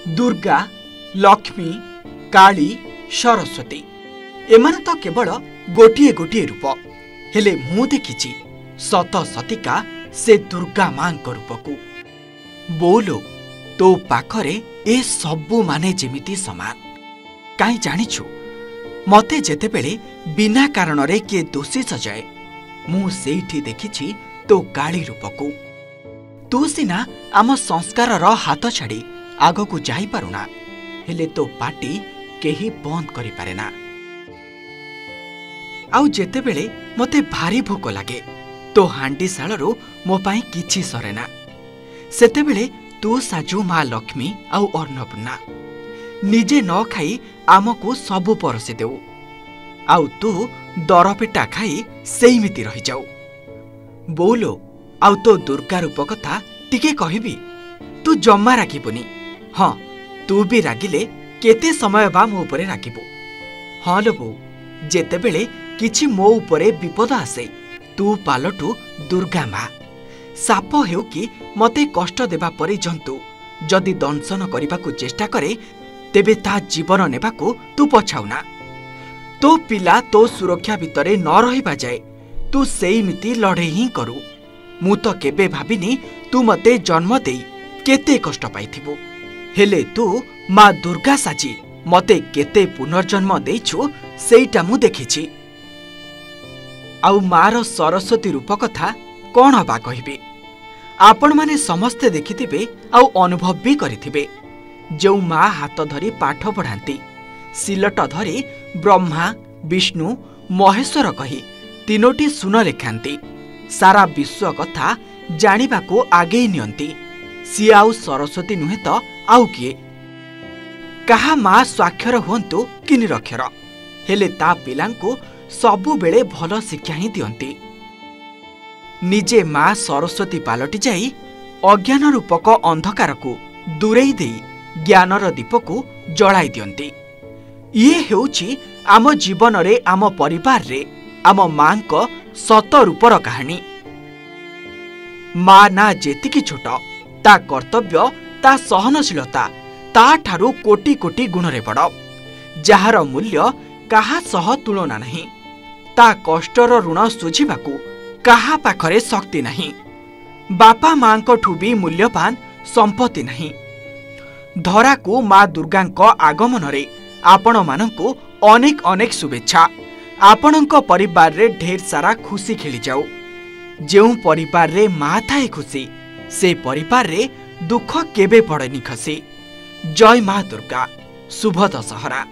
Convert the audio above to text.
दुर्गा, लक्ष्मी, काली, सरस्वती एमाने तो केवल गोटे गोटे रूप, हेले मु देखिछि सत सतिका से दुर्गा मां रूप को। बोलो तो पाखरे ए सबु माने जेमिति समान। काई जानिछु मते जेतेबेले बिना कारण रे किए दोषी सजाए मु सेठी देखिछि तो काली रूप को। तू सिना आम संस्कार रो हाथ छाड़ी आग को जाई पारुना, हेले तो पार्टी केही बंद करि पारेना। आउ जेतेबेले मते भारी भोक लागे तो हांडी सालरू मो पाई किछि सरेना, सेतेबेले तू साजू माँ लक्ष्मी आउ अन्नपूर्णा निजे न खाई आमको सबु परसी देऊ, आउ तू दरपेटा खाई सेमिति रही जाऊ। बोलो आउ तो दुर्गा रूप कथा टिके कहिबी, तू जम्मा राखिबुनी। हाँ तू भी रागिले केते समय बा मो उपरे राखिबु। हाँ लो बो, जेतेबेले किछि मो उपरे विपद आसे तू पालटू दुर्गा माँ। साप हेउ कि मते कष्ट देबा परे जंतु जदि दंशन करने चेष्टा करे तेबे ता जीवन नेबाकू तू पछाउना। तो पिला तो सुरक्षा भितरे न रहिबा जाए तू सेमिति लड़े ही करू। मु तो केबे भाबिनी तू मते जन्म देई केते कष्ट पाइथिबु, हेले तू माँ दुर्गा साजी मते केते पुनर्जन्म देइछु सेइटा मु देखिछि। आउ मार सरस्वती रूप कथा कौन बा कहिबे। आपण माने समस्ते देखिथिबे आउ अनुभव भी करिथिबे। जो माँ हाथ धरी पाठ पढ़ाती, सिलट धरी ब्रह्मा विष्णु महेश्वर कही तीनोटी सुन लेखांती, सारा विश्व कथा जानिबाको आगे नियंती। सी आउ सरस्वती नुहे तो आउ किए। कहा माँ स्वाक्षर हुंतु कि निरक्षर, हेले ता पिलांको सबु बेले भल शिक्षा ही दियंती। निजे माँ सरस्वती पालटी जाई अज्ञान रूपक अंधकार को दूरेई देई ज्ञानर दीप को जलाई दियंती। ये हेउछि आम जीवन रे आम परिवार रे आम मां को सत रूपर कहानी। माँ ना जेतिकी छोट ता कर्तव्य ता सहनशीलता ता ठारू कोटी कोटी गुण रे बड़, जार मूल्य काहा सह तुलना नहीं। ता कष्टर ऋण सुझिबाकू काहा पाखरे शक्ति नहीं। बापा मां ठू भी मूल्यवान संपत्ति नहीं। धरा को माँ दुर्गा आगमन रे आपण मानंकु अनेक अनेक शुभेच्छा। आपणक परिवार रे ढेर सारा खुशी खेली जाऊ। जेउ परिवार रे माँ थाए खुशी, से परिवार रे दुख केबे पड़ेनी खसी। जय माँ दुर्गा। शुभ दशहरा।